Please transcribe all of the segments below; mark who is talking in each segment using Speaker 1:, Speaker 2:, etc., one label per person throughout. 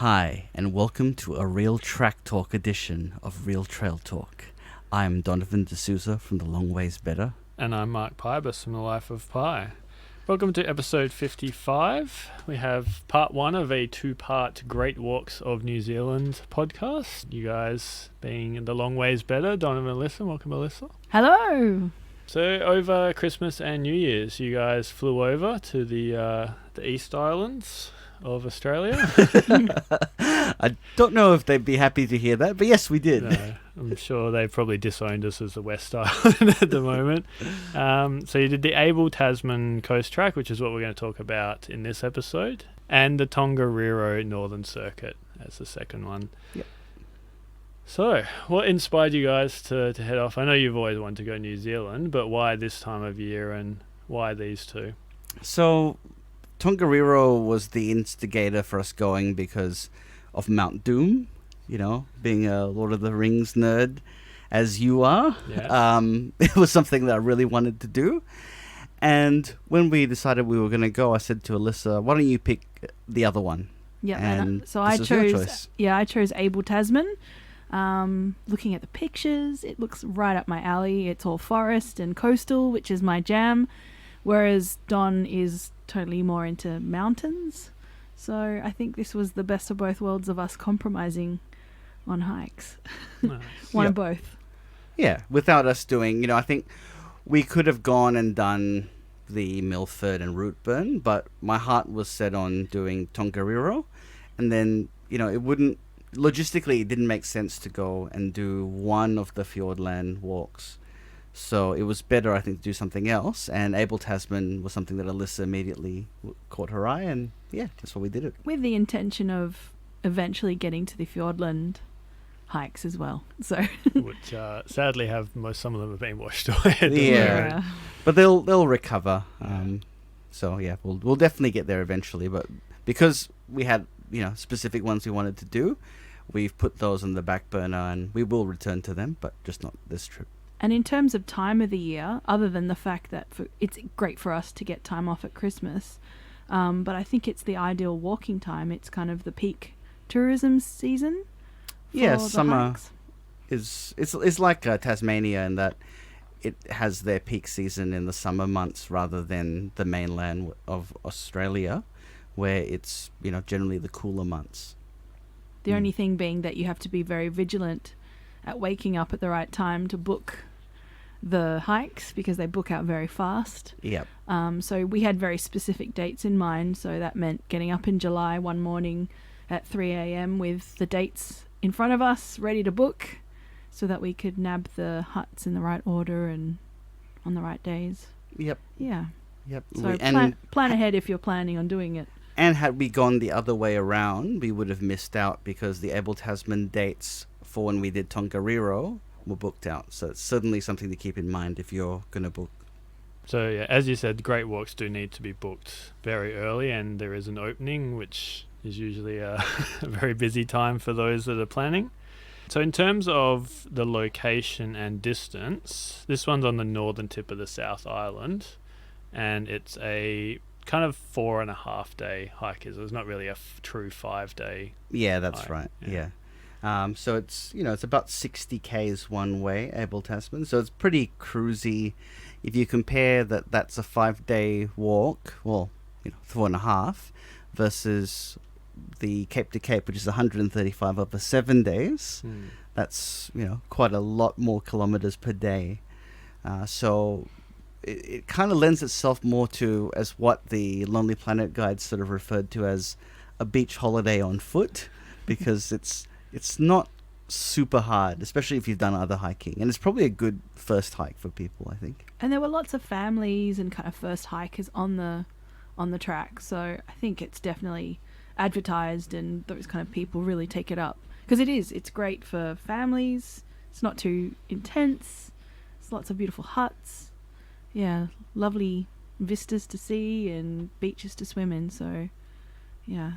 Speaker 1: Hi, and welcome to a Real Track Talk edition of Real Trail Talk. I'm Donovan D'Souza from The Long Ways Better.
Speaker 2: And I'm Mark Pybus from The Life of Pi. Welcome to episode 55. We have part one of a two-part Great Walks of New Zealand podcast. You guys being The Long Ways Better, Donovan and Alyssa. Welcome, Alyssa.
Speaker 3: Hello.
Speaker 2: So over Christmas and New Year's, you guys flew over to the East Islands of Australia.
Speaker 1: I don't know if they'd be happy to hear that, but yes, we did.
Speaker 2: No, I'm sure they've probably disowned us as the West Island at the moment. So you did the Abel Tasman Coast Track, which is what we're going to talk about in this episode, and the Tongariro Northern Circuit as the second one.
Speaker 1: Yep.
Speaker 2: So, what inspired you guys to head off? I know you've always wanted to go to New Zealand, but why this time of year and why these two?
Speaker 1: So, Tongariro was the instigator for us going because of Mount Doom, you know, being a Lord of the Rings nerd as you are.
Speaker 2: Yeah.
Speaker 1: It was something that I really wanted to do. And when we decided we were going to go, I said to Alyssa, why don't you pick the other one?
Speaker 3: Yeah,
Speaker 1: And
Speaker 3: so I
Speaker 1: this was your
Speaker 3: chose.
Speaker 1: choice.
Speaker 3: Yeah, I chose Abel Tasman. Looking at the pictures, it looks right up my alley. It's all forest and coastal, which is my jam, whereas Don is totally more into mountains. So I think this was the best of both worlds of us compromising on hikes.
Speaker 2: Nice.
Speaker 3: One
Speaker 1: Yeah.
Speaker 3: of both.
Speaker 1: Yeah, without us doing, I think we could have gone and done the Milford and Routeburn, but my heart was set on doing Tongariro. And then, logistically, it didn't make sense to go and do one of the Fiordland walks. So it was better, I think, to do something else. And Abel Tasman was something that Alyssa immediately caught her eye. And yeah, that's what we did it.
Speaker 3: With the intention of eventually getting to the Fiordland hikes as well. So
Speaker 2: Which sadly some of them have been washed away. at the
Speaker 1: Yeah.
Speaker 2: moment.
Speaker 1: But they'll recover.
Speaker 2: Yeah.
Speaker 1: So yeah, we'll definitely get there eventually. But because we had specific ones we wanted to do, we've put those on the back burner, and we will return to them, but just not this trip.
Speaker 3: And in terms of time of the year, other than the fact that it's great for us to get time off at Christmas, but I think it's the ideal walking time. It's kind of the peak tourism season.
Speaker 1: Yeah,
Speaker 3: for the
Speaker 1: summer
Speaker 3: hikes.
Speaker 1: it's like Tasmania in that it has their peak season in the summer months rather than the mainland of Australia, where it's generally the cooler months.
Speaker 3: The only thing being that you have to be very vigilant at waking up at the right time to book the hikes, because they book out very fast.
Speaker 1: Yep.
Speaker 3: So we had very specific dates in mind. So that meant getting up in July one morning at 3 a.m. with the dates in front of us, ready to book, so that we could nab the huts in the right order and on the right days.
Speaker 1: Yep.
Speaker 3: Yeah.
Speaker 1: Yep.
Speaker 3: So plan ahead if you're planning on doing it.
Speaker 1: And had we gone the other way around, we would have missed out because the Abel Tasman dates for when we did Tongariro were booked out. So it's certainly something to keep in mind if you're going to book.
Speaker 2: So yeah, as you said, great walks do need to be booked very early, and there is an opening, which is usually a very busy time for those that are planning. So in terms of the location and distance, this one's on the northern tip of the South Island, and it's a kind of 4.5 day hike. It's not really a true 5 day.
Speaker 1: Yeah, that's
Speaker 2: Right,
Speaker 1: right.
Speaker 2: yeah.
Speaker 1: Yeah. So it's it's about 60 k's one way, Abel Tasman. So it's pretty cruisy. If you compare that's a 5 day walk, 4.5, versus the Cape to Cape, which is 135 over 7 days. That's quite a lot more kilometers per day. So it kind of lends itself more to as what the Lonely Planet guide sort of referred to as a beach holiday on foot, because it's not super hard, especially if you've done other hiking, and it's probably a good first hike for people, I think.
Speaker 3: And there were lots of families and kind of first hikers on the track, so I think it's definitely advertised, and those kind of people really take it up, because it's great for families. It's not too intense. It's lots of beautiful huts. Yeah, lovely vistas to see and beaches to swim in. So, yeah.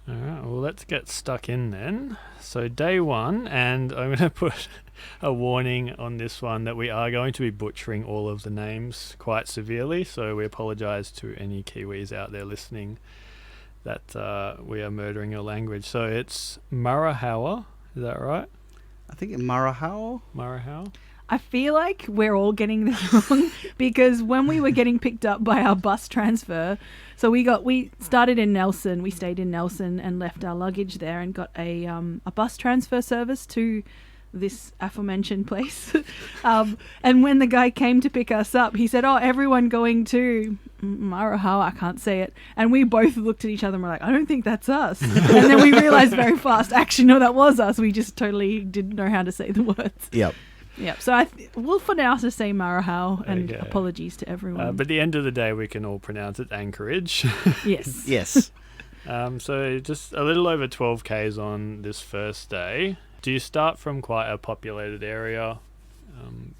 Speaker 2: All right, well, let's get stuck in then. So day one, and I'm going to put a warning on this one that we are going to be butchering all of the names quite severely, so we apologise to any Kiwis out there listening. that we are murdering your language. So it's Marahawa, is that right?
Speaker 1: I think in Marahau.
Speaker 2: Marahawa?
Speaker 3: I feel like we're all getting this wrong because when we were getting picked up by our bus transfer, so we started in Nelson, we stayed in Nelson and left our luggage there and got a bus transfer service to this aforementioned place. And when the guy came to pick us up, he said, "Oh, everyone going to Marahawa," I can't say it. And we both looked at each other and were like, "I don't think that's us." And then we realized very fast, actually, no, that was us. We just totally didn't know how to say the words.
Speaker 1: Yep.
Speaker 3: Yep. So we'll for now to say Marahau, and
Speaker 2: Okay.
Speaker 3: apologies to everyone.
Speaker 2: But at the end of the day, we can all pronounce it Anchorage.
Speaker 3: Yes.
Speaker 1: Yes.
Speaker 2: So just a little over 12 Ks on this first day. Do you start from quite a populated area?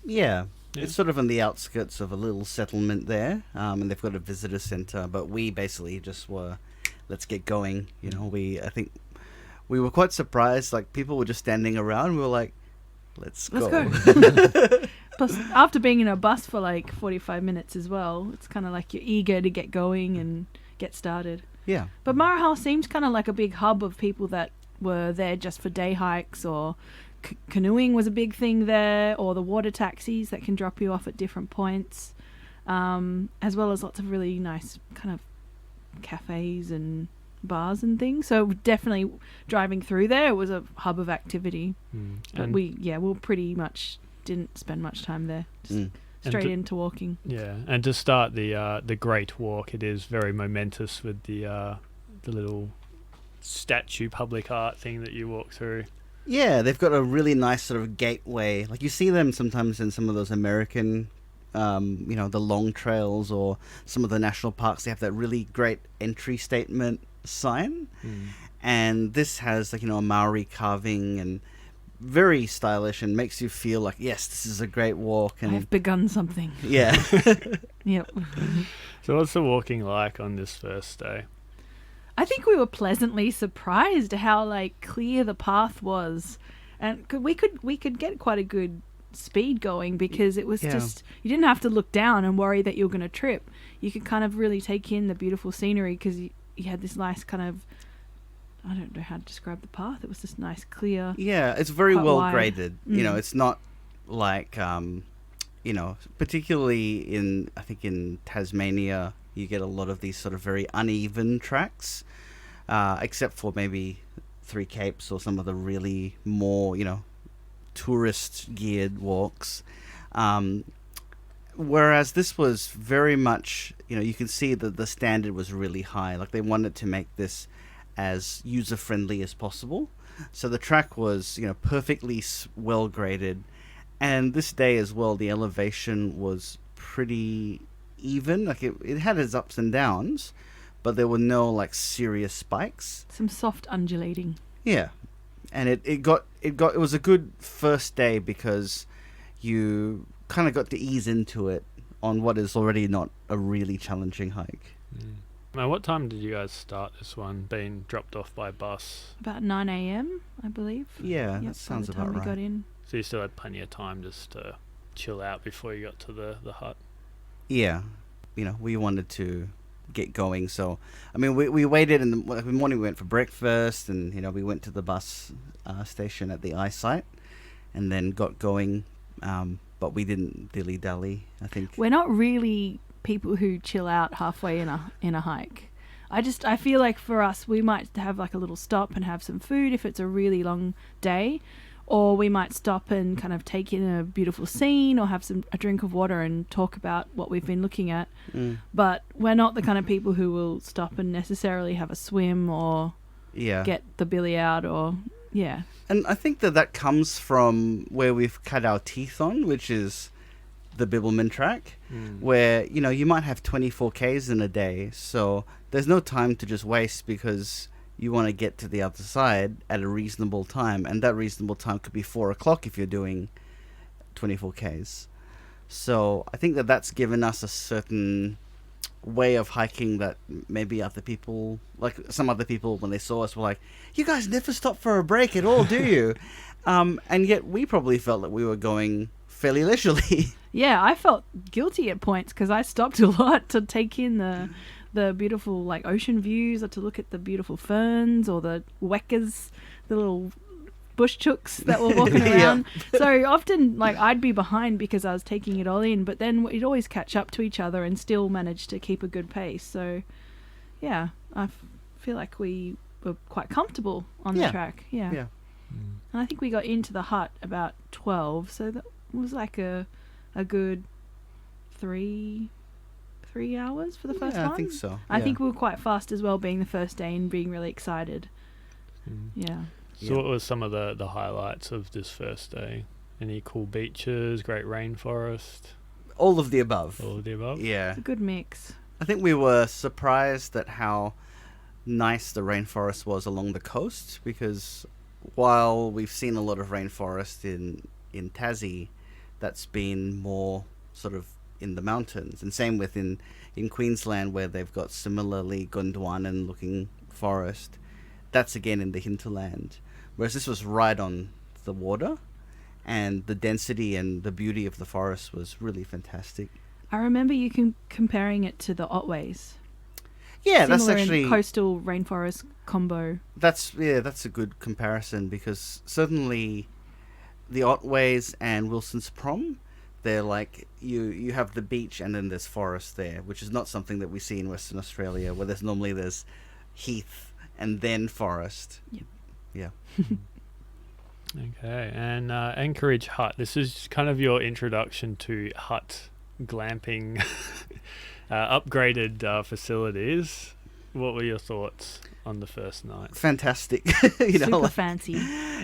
Speaker 1: Yeah.
Speaker 2: Yeah.
Speaker 1: It's sort of on the outskirts of a little settlement there, and they've got a visitor center. But we basically just were, let's get going. You know, I think we were quite surprised. Like people were just standing around. We were like, let's go.
Speaker 3: Plus, after being in a bus for like 45 minutes as well, it's kind of like you're eager to get going and get started.
Speaker 1: Yeah.
Speaker 3: But Marahau seems kind of like a big hub of people that were there just for day hikes, or canoeing was a big thing there, or the water taxis that can drop you off at different points, as well as lots of really nice kind of cafes and bars and things. So definitely driving through there, it was a hub of activity. But
Speaker 2: And
Speaker 3: we pretty much didn't spend much time there. Just straight into walking.
Speaker 2: yeah, and to start the Great Walk, it is very momentous with the little statue public art thing that you walk through.
Speaker 1: Yeah, they've got a really nice sort of gateway. Like you see them sometimes in some of those American, the long trails or some of the national parks. They have that really great entry statement sign. And this has a Maori carving and very stylish and makes you feel like, yes, this is a great walk. And
Speaker 3: I've begun something.
Speaker 1: yeah.
Speaker 3: Yep.
Speaker 2: So what's the walking like on this first day?
Speaker 3: I think we were pleasantly surprised how clear the path was, and we could get quite a good speed going because it was just, you didn't have to look down and worry that you were going to trip. You could kind of really take in the beautiful scenery because you had this nice kind of, I don't know how to describe the path. It was this nice clear.
Speaker 1: Yeah, it's very
Speaker 3: quite
Speaker 1: well
Speaker 3: wide.
Speaker 1: graded. It's not like particularly I think in Tasmania, you get a lot of these sort of very uneven tracks, except for maybe Three Capes or some of the really more, tourist geared walks. Whereas this was very much, you can see that the standard was really high. Like they wanted to make this as user friendly as possible. So the track was, perfectly well graded. And this day as well, the elevation was pretty even. Like it had its ups and downs, but there were no serious spikes.
Speaker 3: Some soft undulating.
Speaker 1: Yeah. And it was a good first day because you kind of got to ease into it on what is already not a really challenging hike.
Speaker 2: Now, what time did you guys start this one, being dropped off by bus?
Speaker 3: About 9 a.m, I believe.
Speaker 1: Yeah,
Speaker 3: Yep,
Speaker 1: that sounds
Speaker 3: by the time
Speaker 1: about
Speaker 3: we
Speaker 1: right.
Speaker 3: got in.
Speaker 2: So you still had plenty of time just to chill out before you got to the hut?
Speaker 1: Yeah. We wanted to get going. So, we waited in the morning. We went for breakfast and, we went to the bus station at the eyesight and then got going. But we didn't dilly-dally, I think.
Speaker 3: We're not really people who chill out halfway in a hike. I feel like for us, we might have a little stop and have some food if it's a really long day, or we might stop and kind of take in a beautiful scene or have a drink of water and talk about what we've been looking at. But we're not the kind of people who will stop and necessarily have a swim or get the billy out or
Speaker 1: And I think that comes from where we've cut our teeth on, which is the Bibbulmun track, where, you might have 24 Ks in a day. So there's no time to just waste because you want to get to the other side at a reasonable time. And that reasonable time could be 4 o'clock if you're doing 24 Ks. So I think that's given us a certain way of hiking that maybe other people, some other people, when they saw us, were like, you guys never stop for a break at all, do you? And yet we probably felt that we were going fairly leisurely.
Speaker 3: Yeah, I felt guilty at points because I stopped a lot to take in the the beautiful like ocean views, or to look at the beautiful ferns or the wekas, the little bush chooks that were walking
Speaker 1: Yeah.
Speaker 3: around. So often, like, I'd be behind because I was taking it all in, but then we'd always catch up to each other and still manage to keep a good pace. So, yeah, I feel like we were quite comfortable on the
Speaker 1: Yeah.
Speaker 3: track. Yeah.
Speaker 1: Yeah.
Speaker 3: And I think we got into the hut about 12, so that was like a good three hours for the first
Speaker 1: Yeah,
Speaker 3: one.
Speaker 1: I think so.
Speaker 3: I
Speaker 1: yeah.
Speaker 3: think we were quite fast as well, being the first day and being really excited.
Speaker 2: Mm.
Speaker 3: Yeah.
Speaker 2: So what was some of the highlights of this first day? Any cool beaches, great rainforest,
Speaker 1: all of the above.
Speaker 2: all of the above?
Speaker 1: Yeah.
Speaker 3: It's a good mix.
Speaker 1: I think we were surprised at how nice the rainforest was along the coast, because while we've seen a lot of rainforest in Tassie, that's been more sort of in the mountains, and same with in Queensland, where they've got similarly Gondwanan looking forest. That's again in the hinterland, whereas this was right on the water, and the density and the beauty of the forest was really fantastic.
Speaker 3: I remember you comparing it to the Otways.
Speaker 1: Yeah, that's
Speaker 3: Similar
Speaker 1: actually
Speaker 3: in coastal rainforest combo.
Speaker 1: that's a good comparison, because certainly the Otways and Wilson's Prom, they're like you have the beach and then there's forest there, which is not something that we see in Western Australia, where there's heath and then forest.
Speaker 3: Yep.
Speaker 1: Yeah.
Speaker 2: Okay, and Anchorage Hut. This is kind of your introduction to hut glamping, upgraded facilities. What were your thoughts on the first night?
Speaker 1: Fantastic.
Speaker 3: Super fancy.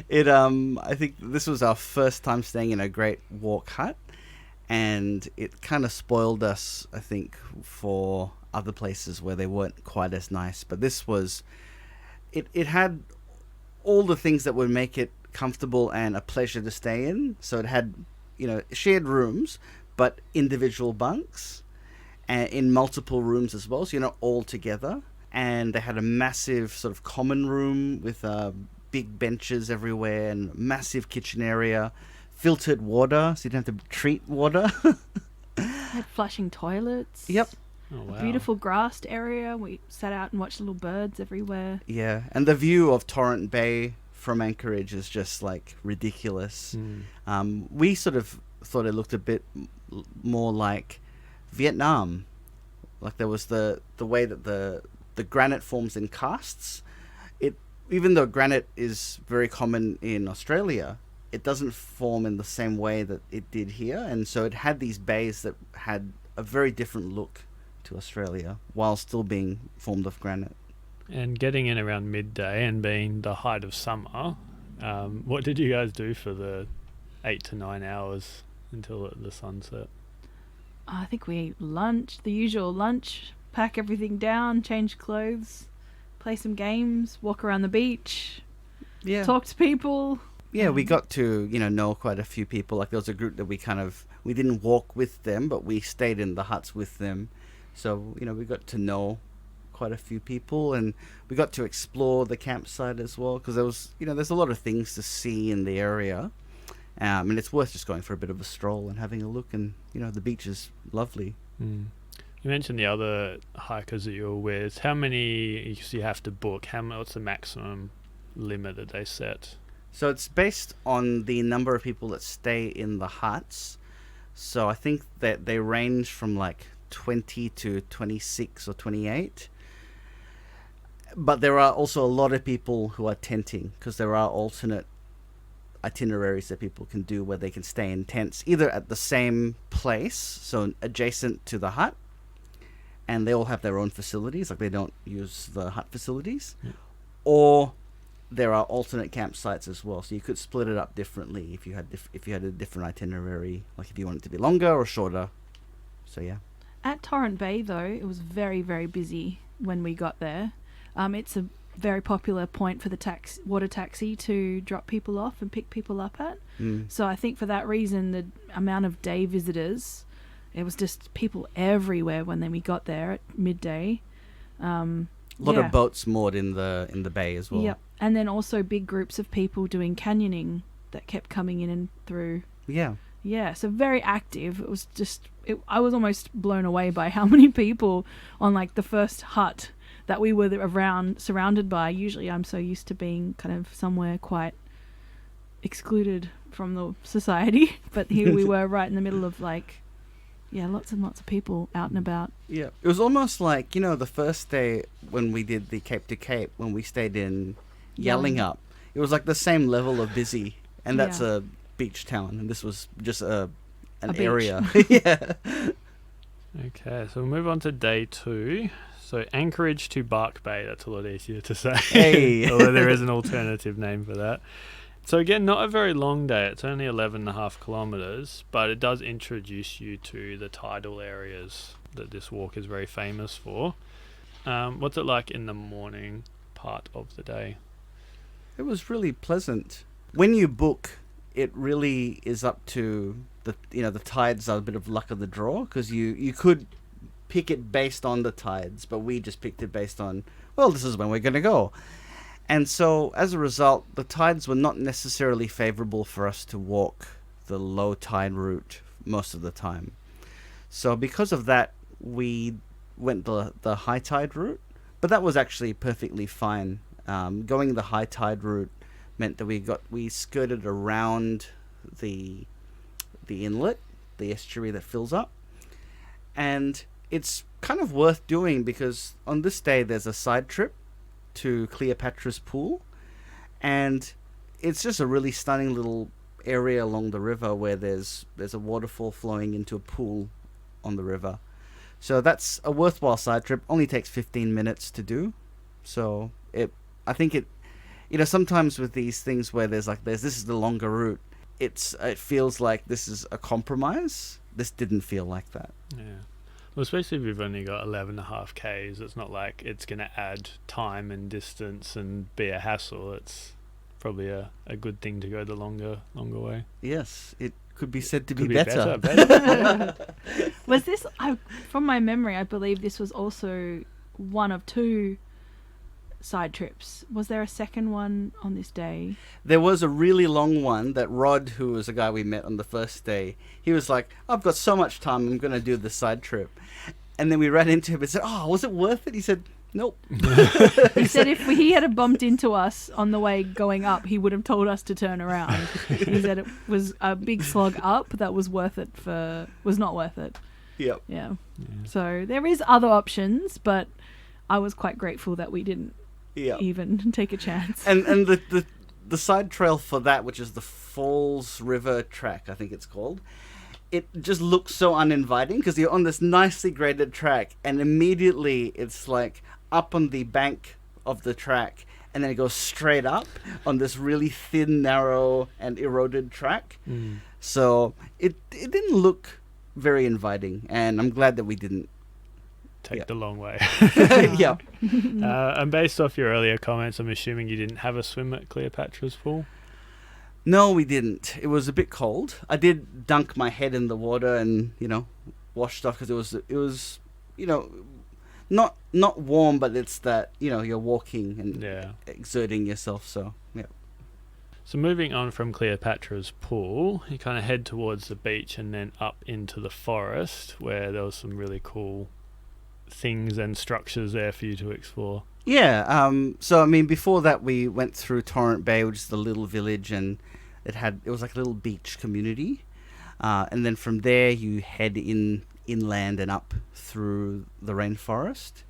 Speaker 1: It I think this was our first time staying in a Great Walk hut, and it kind of spoiled us, I think, for other places where they weren't quite as nice. But this was, it had all the things that would make it comfortable and a pleasure to stay in. So it had, shared rooms, but individual bunks, and in multiple rooms as well, so you're not all together. And they had a massive sort of common room with big benches everywhere and massive kitchen area, filtered water, so you don't have to treat water.
Speaker 3: Had flushing toilets.
Speaker 1: Yep.
Speaker 2: Oh, wow.
Speaker 3: Beautiful grassed area. We sat out and watched little birds everywhere.
Speaker 1: Yeah, and the view of Torrent Bay from Anchorage is just like ridiculous.
Speaker 2: Mm.
Speaker 1: We sort of thought it looked a bit more like Vietnam. Like there was the way that the granite forms in karsts. Even though granite is very common in Australia, it doesn't form in the same way that it did here, and so it had these bays that had a very different look to Australia while still being formed of granite.
Speaker 2: And getting in around midday and being the height of summer, what did you guys do for the 8 to 9 hours until the sunset?
Speaker 3: I think we ate lunch, the usual lunch, pack everything down, change clothes, play some games, walk around the beach,
Speaker 1: Yeah.
Speaker 3: talk to people.
Speaker 1: Yeah, we got to, know quite a few people. Like there was a group that we didn't walk with them, but we stayed in the huts with them. So, we got to know quite a few people, and we got to explore the campsite as well, because there was, there's a lot of things to see in the area. And it's worth just going for a bit of a stroll and having a look, and, the beach is lovely.
Speaker 2: Mm. You mentioned the other hikers that you were with. How many you have to book? What's the maximum limit that they set?
Speaker 1: So it's based on the number of people that stay in the huts. So I think that they range from like 20 to 26 or 28. But there are also a lot of people who are tenting, because there are alternate itineraries that people can do where they can stay in tents either at the same place, so adjacent to the hut, and they all have their own facilities, like they don't use the hut facilities.
Speaker 2: Yeah.
Speaker 1: Or there are alternate campsites as well, so you could split it up differently if you had a different itinerary, like if you want it to be longer or shorter. So yeah.
Speaker 3: At Torrent Bay, though, it was very, very busy when we got there. It's a very popular point for the water taxi to drop people off and pick people up at. So I think for that reason, the amount of day visitors, it was just people everywhere when then we got there at midday.
Speaker 1: A lot of boats moored in the bay as well.
Speaker 3: Yep. And then also big groups of people doing canyoning that kept coming in and through.
Speaker 1: Yeah.
Speaker 3: Yeah, so very active. It was just, I was almost blown away by how many people on like the first hut that we were around, surrounded by. Usually I'm so used to being kind of somewhere quite excluded from the society, but here we were right in the middle of like, yeah, lots and lots of people out and about.
Speaker 1: Yeah, it was almost like, you know, the first day when we did the Cape to Cape, when we stayed in Yallingup, it was like the same level of busy, and that's
Speaker 3: Yeah.
Speaker 1: a beach town, and this was just an
Speaker 3: beach.
Speaker 1: area. Yeah.
Speaker 2: Okay, so we'll move on to day 2. So Anchorage to Bark Bay, that's a lot easier to say.
Speaker 1: Hey.
Speaker 2: Although there is an alternative name for that. So again, not a very long day. It's only 11.5 kilometres, but it does introduce you to the tidal areas that this walk is very famous for. What's it like in the morning part of the day?
Speaker 1: It was really pleasant. When you book, it really is up to the tides are a bit of luck of the draw, because you could pick it based on the tides, but we just picked it based on, well, this is when we're going to go. And so as a result, the tides were not necessarily favorable for us to walk the low tide route most of the time. So because of that, we went the high tide route, but that was actually perfectly fine. Going the high tide route meant that we skirted around the inlet, the estuary that fills up, and it's kind of worth doing because on this day there's a side trip to Cleopatra's Pool, and it's just a really stunning little area along the river where there's a waterfall flowing into a pool on the river. So that's a worthwhile side trip. Only takes 15 minutes to do. So I think sometimes with these things where this is the longer route, it feels like this is a compromise. This didn't feel like that.
Speaker 2: Yeah. Well, especially if you've only got 11.5 Ks, it's not like it's going to add time and distance and be a hassle. It's probably a good thing to go the longer way.
Speaker 1: Yes, it could be said to be
Speaker 2: Could be
Speaker 1: better.
Speaker 2: better.
Speaker 3: Was this, from my memory, I believe this was also one of 2 side trips. Was there a second one on this day?
Speaker 1: There was a really long one that Rod, who was a guy we met on the first day, he was like, I've got so much time, I'm going to do the side trip. And then we ran into him and said, oh, was it worth it? He said, nope.
Speaker 3: He said if he had bumped into us on the way going up, he would have told us to turn around. He said it was a big slog up that was not worth it.
Speaker 1: Yep.
Speaker 3: Yeah. So there is other options, but I was quite grateful that we didn't even take a chance.
Speaker 1: And the side trail for that, which is the Falls River track, I think it's called, it just looks so uninviting because you're on this nicely graded track and immediately it's like up on the bank of the track and then it goes straight up on this really thin, narrow and eroded track. So it didn't look very inviting, and I'm glad that we didn't
Speaker 2: Take the long way.
Speaker 1: yeah.
Speaker 2: And based off your earlier comments, I'm assuming you didn't have a swim at Cleopatra's Pool?
Speaker 1: No, we didn't. It was a bit cold. I did dunk my head in the water and, washed off because it was, not warm, but it's that, you're walking and exerting yourself. So, yeah.
Speaker 2: So moving on from Cleopatra's Pool, you kind of head towards the beach and then up into the forest where there was some really cool things and structures there for you to explore.
Speaker 1: Yeah. So, I mean, before that, we went through Torrent Bay, which is the little village, and it was like a little beach community. And then from there, you head inland and up through the rainforest.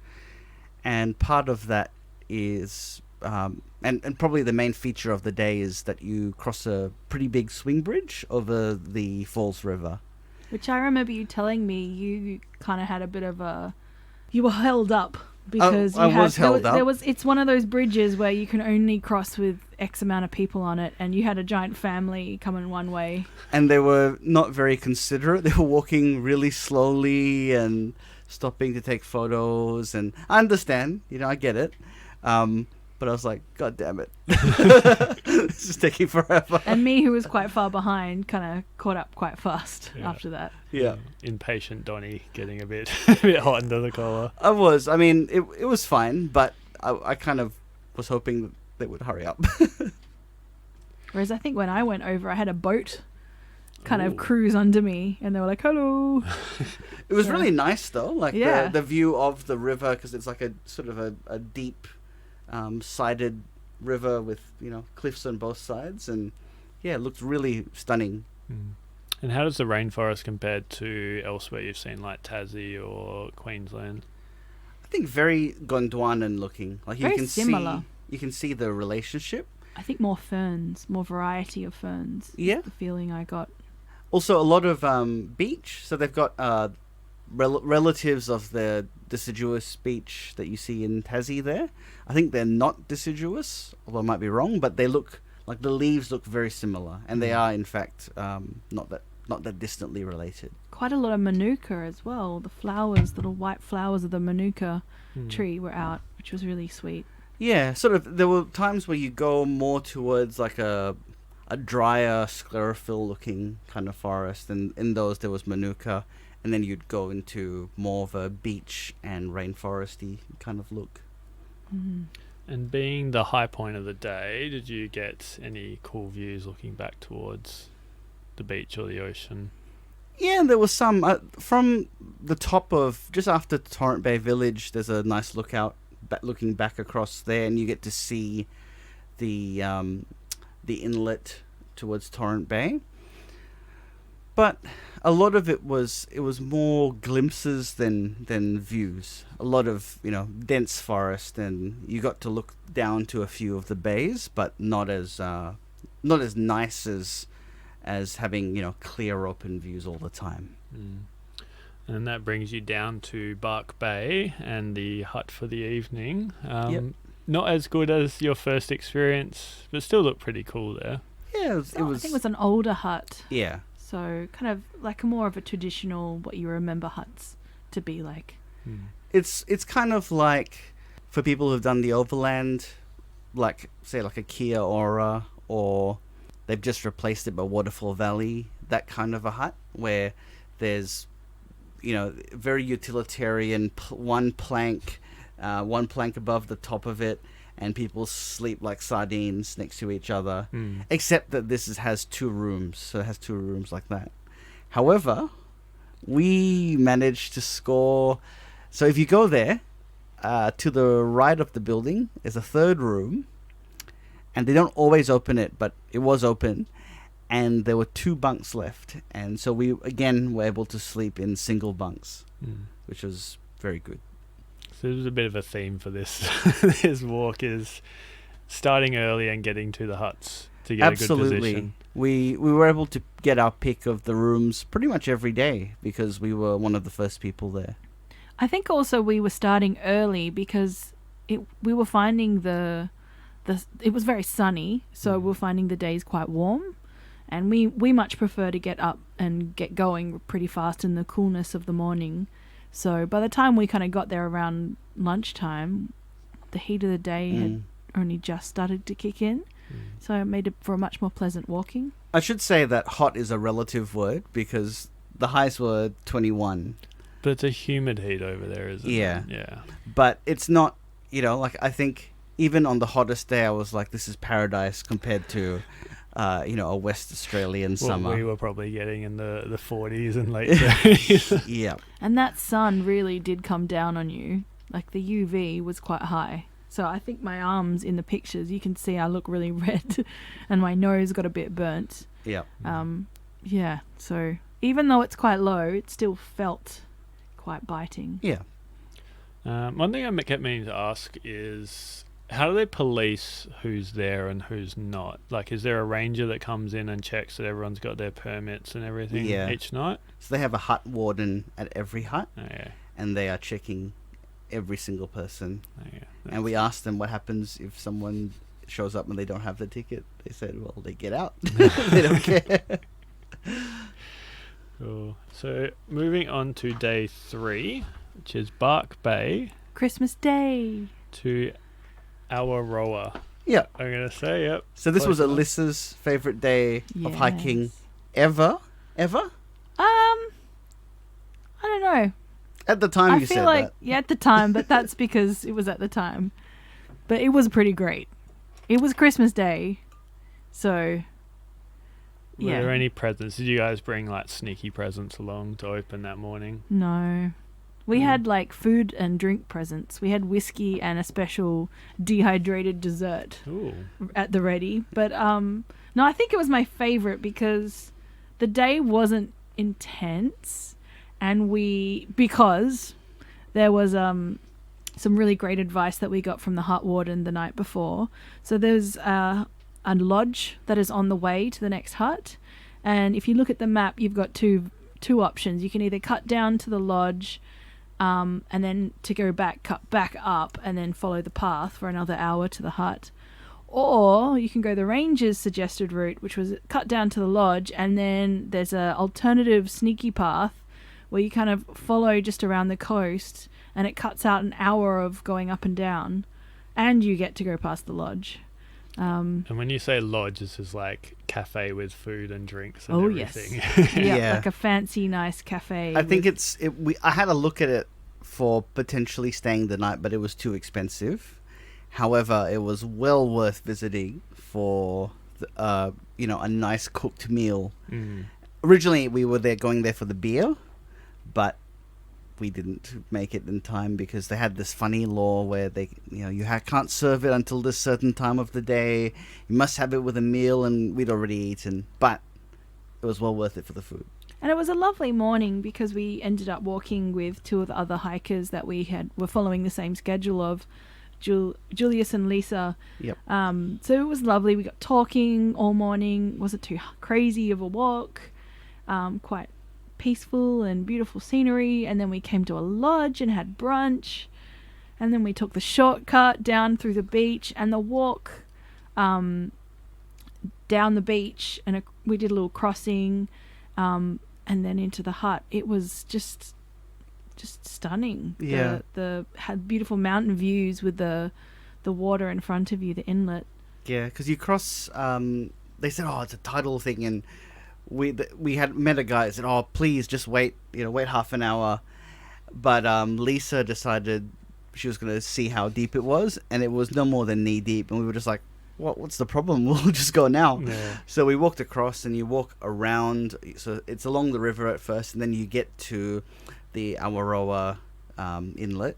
Speaker 1: And part of that is, and probably the main feature of the day is that you cross a pretty big swing bridge over the Falls River.
Speaker 3: Which I remember you telling me you kind of had a bit of you were held up because it's one of those bridges where you can only cross with X amount of people on it, and you had a giant family coming one way.
Speaker 1: And they were not very considerate. They were walking really slowly and stopping to take photos, and I understand, I get it. But I was like, God damn it. This is taking forever.
Speaker 3: And me, who was quite far behind, kind of caught up quite fast after that.
Speaker 1: Yeah.
Speaker 2: Impatient Donnie getting a bit hot under the collar.
Speaker 1: I was. I mean, it was fine, but I kind of was hoping that they would hurry up.
Speaker 3: Whereas I think when I went over, I had a boat kind of
Speaker 2: Ooh.
Speaker 3: cruise under me, and they were like, "Hello."
Speaker 1: It was
Speaker 3: So-
Speaker 1: really nice though, like
Speaker 3: Yeah.
Speaker 1: the view of the river, because it's like a sort of a deep sided river with, you know, cliffs on both sides, and yeah, it looked really stunning.
Speaker 2: Mm. And how does the rainforest compare to elsewhere you've seen, like Tassie or Queensland?
Speaker 1: I think very Gondwanan looking. Like
Speaker 3: Very
Speaker 1: you can
Speaker 3: similar.
Speaker 1: you can see the relationship.
Speaker 3: I think more ferns, more variety of ferns.
Speaker 1: Yeah.
Speaker 3: The feeling I got.
Speaker 1: Also, a lot of beach. So they've got relatives of the deciduous beech that you see in Tassie there. I think they're not deciduous, although I might be wrong, but they look like the leaves look very similar, and they are in fact not that distantly related.
Speaker 3: Quite a lot of manuka as well. The flowers, little white flowers of the manuka
Speaker 2: Mm.
Speaker 3: tree were out, which was really sweet.
Speaker 1: Yeah, sort of. There were times where you go more towards like a drier sclerophyll looking kind of forest, and in those there was manuka, and then you'd go into more of a beach and rainforesty kind of look.
Speaker 3: Mm.
Speaker 2: And being the high point of the day, did you get any cool views looking back towards the beach or the ocean?
Speaker 1: Yeah, there was some from the top of just after Torrent Bay Village. There's a nice lookout looking back across there, and you get to see the inlet towards Torrent Bay. But a lot of it was more glimpses than views. A lot of, you know, dense forest, and you got to look down to a few of the bays, but not as nice as having, you know, clear open views all the time.
Speaker 2: Mm. And that brings you down to Bark Bay and the hut for the evening.
Speaker 1: Yep.
Speaker 2: Not as good as your first experience, but still looked pretty cool there.
Speaker 1: Yeah,
Speaker 3: I think it was an older hut,
Speaker 1: yeah.
Speaker 3: so kind of like more of a traditional what you remember huts to be like.
Speaker 2: Mm.
Speaker 1: It's kind of like for people who've done the overland, like say like a Kia Ora, or they've just replaced it by Waterfall Valley, that kind of a hut where there's, you know, very utilitarian one plank above the top of it, and people sleep like sardines next to each other.
Speaker 2: Mm.
Speaker 1: Except that this has 2 rooms, so it has 2 rooms like that. However, we managed to score. So if you go there, to the right of the building is a 3rd room, and they don't always open it, but it was open, and there were 2 bunks left, and so we again were able to sleep in single bunks,
Speaker 2: Mm.
Speaker 1: which was very good.
Speaker 2: So there's a bit of a theme for this this walk is starting early and getting to the huts to get a good
Speaker 1: Absolutely.
Speaker 2: position.
Speaker 1: We were able to get our pick of the rooms pretty much every day because we were one of the first people there.
Speaker 3: I think also we were starting early because we were finding it was very sunny, so we were finding the days quite warm, and we much prefer to get up and get going pretty fast in the coolness of the morning. So by the time we kind of got there around lunchtime, the heat of the day had only just started to kick in, so it made it for a much more pleasant walking.
Speaker 1: I should say that hot is a relative word because the highs were 21.
Speaker 2: But it's a humid heat over there, isn't
Speaker 1: Yeah.
Speaker 2: it? Yeah.
Speaker 1: But it's not, you know, like I think even on the hottest day I was like, this is paradise compared to, you know, a West Australian summer.
Speaker 2: What we were probably getting in the 40s and late 30s.
Speaker 1: Yeah.
Speaker 3: And that sun really did come down on you. Like the UV was quite high. So I think my arms in the pictures, you can see I look really red and my nose got a bit burnt.
Speaker 1: Yeah.
Speaker 3: Yeah, so even though it's quite low, it still felt quite biting.
Speaker 1: Yeah.
Speaker 2: One thing I kept meaning to ask is, how do they police who's there and who's not? Like, is there a ranger that comes in and checks that everyone's got their permits and everything each night?
Speaker 1: So they have a hut warden at every hut,
Speaker 2: Oh, yeah.
Speaker 1: and they are checking every single person.
Speaker 2: Oh, yeah.
Speaker 1: And we asked them what happens if someone shows up and they don't have the ticket. They said, well, they get out. They don't care.
Speaker 2: Cool. So moving on to day 3, which is Bark Bay
Speaker 3: Christmas Day.
Speaker 2: to Awaroa.
Speaker 1: Yeah.
Speaker 2: I'm going to say, yep.
Speaker 1: So this
Speaker 2: Close
Speaker 1: was
Speaker 2: enough.
Speaker 1: Alyssa's favorite day of hiking
Speaker 3: Yes.
Speaker 1: ever. Ever?
Speaker 3: I don't know.
Speaker 1: At the time
Speaker 3: I
Speaker 1: you
Speaker 3: feel
Speaker 1: said
Speaker 3: like,
Speaker 1: that.
Speaker 3: yeah, at the time, but that's because it was at the time. But it was pretty great. It was Christmas Day, so
Speaker 2: Were
Speaker 3: Yeah.
Speaker 2: there any presents? Did you guys bring like sneaky presents along to open that morning?
Speaker 3: No. We had like food and drink presents. We had whiskey and a special dehydrated dessert
Speaker 2: Ooh.
Speaker 3: at the ready. But no, I think it was my favorite because the day wasn't intense, and because there was some really great advice that we got from the hut warden the night before. So there's a lodge that is on the way to the next hut, and if you look at the map, you've got two options. You can either cut down to the lodge, and then to go back, cut back up, and then follow the path for another hour to the hut. Or you can go the ranger's suggested route, which was cut down to the lodge, and then there's a alternative sneaky path where you kind of follow just around the coast, and it cuts out an hour of going up and down, and you get to go past the lodge.
Speaker 2: And when you say lodge, this is like cafe with food and drinks and everything.
Speaker 3: Yes. Yeah,
Speaker 1: Yeah.
Speaker 3: like a fancy, nice cafe.
Speaker 1: I think
Speaker 3: with-
Speaker 1: I had a look at it for potentially staying the night, but it was too expensive. However, it was well worth visiting for a nice cooked meal.
Speaker 2: Mm.
Speaker 1: Originally, we were going there for the beer, but we didn't make it in time because they had this funny law where can't serve it until this certain time of the day. You must have it with a meal, and we'd already eaten, but it was well worth it for the food.
Speaker 3: And it was a lovely morning because we ended up walking with two of the other hikers that were following the same schedule of Julius and Lisa.
Speaker 1: Yep.
Speaker 3: So it was lovely. We got talking all morning. Wasn't too crazy of a walk. Quite peaceful and beautiful scenery. And then we came to a lodge and had brunch. And then we took the shortcut down through the beach, and the walk down the beach, and we did a little crossing, and then into the hut. It was just stunning.
Speaker 1: Yeah.
Speaker 3: The had beautiful mountain views with the water in front of you, the inlet.
Speaker 1: Yeah, because you cross. They said, "Oh, it's a tidal thing," and we had met a guy that said, "Oh, please just wait. Wait half an hour." But Lisa decided she was going to see how deep it was, and it was no more than knee deep, and we were just like, "What's the problem? We'll just go now."
Speaker 2: Yeah.
Speaker 1: So we walked across, and you walk around. So it's along the river at first, and then you get to the Awaroa inlet,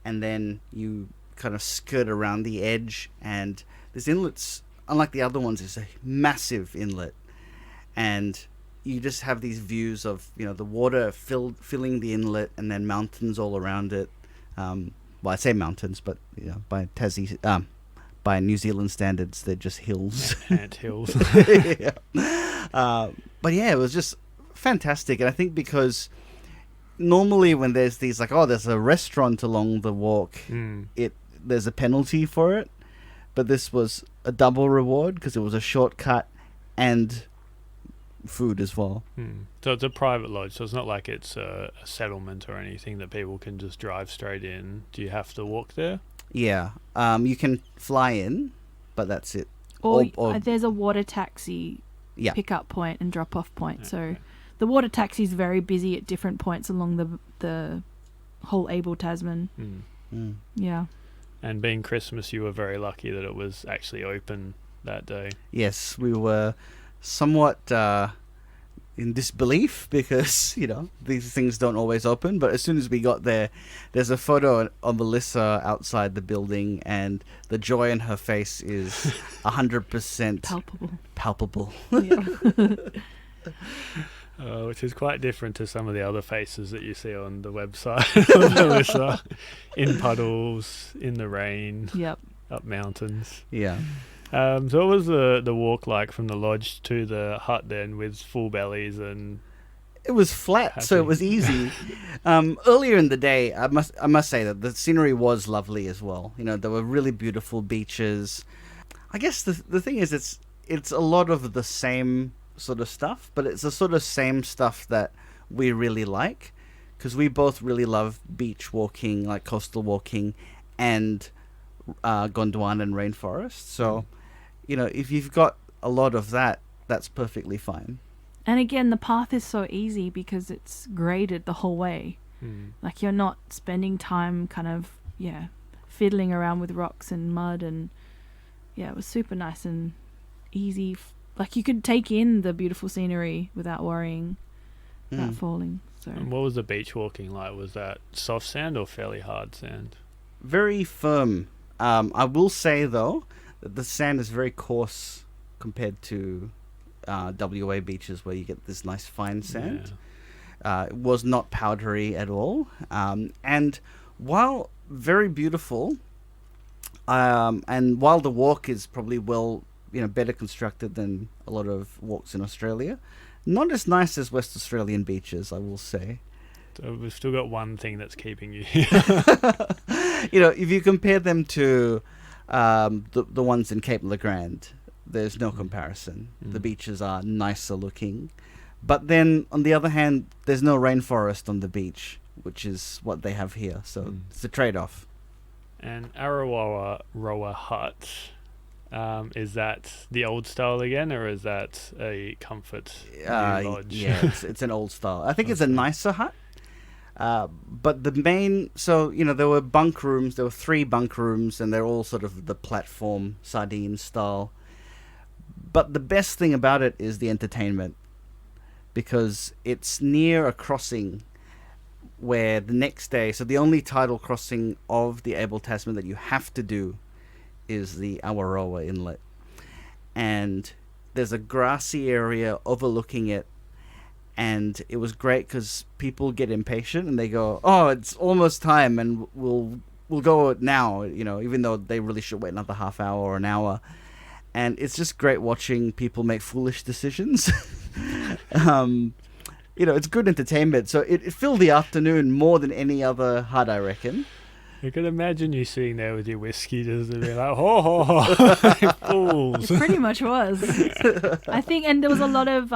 Speaker 1: and then you kind of skirt around the edge, and this inlet's, unlike the other ones, it's a massive inlet, and you just have these views of the water filling the inlet, and then mountains all around it. Well, I say mountains, but by by New Zealand standards, they're just hills.
Speaker 2: Ant hills.
Speaker 1: Yeah. But yeah, it was just fantastic, and I think because normally when there's these there's a restaurant along the walk,
Speaker 2: Mm.
Speaker 1: there's a penalty for it, but this was a double reward because it was a shortcut and food as well.
Speaker 2: Mm. So it's a private lodge, so it's not like it's a settlement or anything that people can just drive straight in. Do you have to walk there?
Speaker 1: Yeah, you can fly in, but that's it.
Speaker 3: Or,
Speaker 1: Or-
Speaker 3: there's a water taxi
Speaker 1: Yeah.
Speaker 3: pickup point and drop off point. So
Speaker 2: Okay.
Speaker 3: the water taxi is very busy at different points along the whole Abel Tasman.
Speaker 2: Mm.
Speaker 1: Mm.
Speaker 3: Yeah.
Speaker 2: And being Christmas, you were very lucky that it was actually open that day.
Speaker 1: Yes, we were somewhat in disbelief because these things don't always open, but as soon as we got there's a photo of Melissa outside the building, and the joy in her face is 100%
Speaker 3: Palpable.
Speaker 1: palpable.
Speaker 3: Yeah.
Speaker 2: Which is quite different to some of the other faces that you see on the website of Melissa, in puddles, in the rain,
Speaker 3: Yep.
Speaker 2: up mountains.
Speaker 1: Yeah.
Speaker 2: So what was the walk like from the lodge to the hut then, with full bellies and...
Speaker 1: It was flat, so it
Speaker 2: Happy.
Speaker 1: was easy. Earlier in the day, I must say that the scenery was lovely as well. There were really beautiful beaches. I guess the thing is, it's a lot of the same sort of stuff, but it's the sort of same stuff that we really like, because we both really love beach walking, like coastal walking, and Gondwana and rainforest. So, if you've got a lot of that, that's perfectly fine.
Speaker 3: And again, the path is so easy because it's graded the whole way.
Speaker 2: Mm.
Speaker 3: Like, you're not spending time kind of, fiddling around with rocks and mud, and it was super nice and easy like you could take in the beautiful scenery without worrying about falling. So
Speaker 2: And what was the beach walking like? Was that soft sand or fairly hard sand?
Speaker 1: Very firm. I will say though that the sand is very coarse compared to WA beaches where you get this nice fine sand. It was not powdery at all. And while very beautiful, and while the walk is probably better constructed than a lot of walks in Australia, not as nice as West Australian beaches, I will say.
Speaker 2: So we've still got one thing that's keeping you here.
Speaker 1: If you compare them to the ones in Cape Legrand, there's no comparison. The beaches are nicer looking. But then, on the other hand, there's no rainforest on the beach, which is what they have here. So it's a trade-off.
Speaker 2: And Arawawa Roa Hut, is that the old style again, or is that a comfort new lodge?
Speaker 1: Yeah, it's an old style. I think it's a nicer hut. But the main, there were bunk rooms. There were 3 bunk rooms, and they're all sort of the platform sardine style. But the best thing about it is the entertainment, because it's near a crossing where the next day, so the only tidal crossing of the Abel Tasman that you have to do is the Awaroa Inlet. And there's a grassy area overlooking it. And it was great because people get impatient and they go, "Oh, it's almost time, and we'll go now." Even though they really should wait another half hour or an hour. And it's just great watching people make foolish decisions. It's good entertainment. So it filled the afternoon more than any other hut, I reckon.
Speaker 2: I can imagine you sitting there with your whiskey just to be like, "Ho ho ho, fools!"
Speaker 3: it pretty much was. I think, and there was a lot of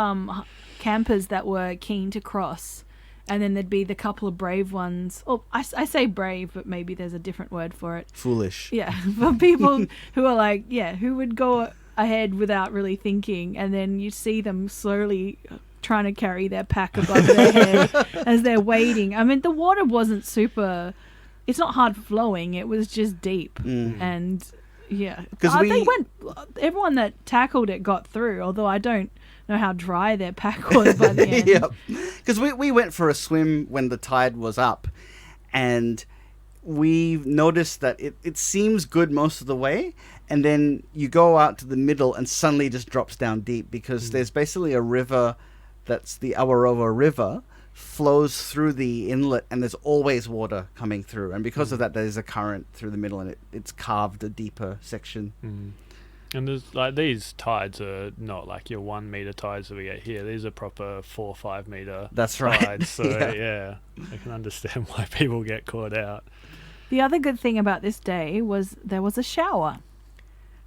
Speaker 3: campers that were keen to cross, and then there'd be the couple of brave ones. Oh, I say brave, but maybe there's a different word for it.
Speaker 1: Foolish.
Speaker 3: Yeah, for people who are like, who would go ahead without really thinking, and then you see them slowly trying to carry their pack above their head as they're wading. I mean, the water wasn't super. It's not hard flowing. It was just deep, and they went. Everyone that tackled it got through. Although I don't know how dry their pack was by the end.
Speaker 1: Yep. Because we went for a swim when the tide was up, and we noticed that it seems good most of the way, and then you go out to the middle and suddenly it just drops down deep, because there's basically a river that's the Awaroa River, flows through the inlet, and there's always water coming through, and because of that there's a current through the middle, and it's carved a deeper section.
Speaker 2: And there's like, these tides are not like your 1 meter tides that we get here. These are proper 4 or 5 meter
Speaker 1: That's right.
Speaker 2: tides. So yeah, I can understand why people get caught out.
Speaker 3: The other good thing about this day was there was a shower.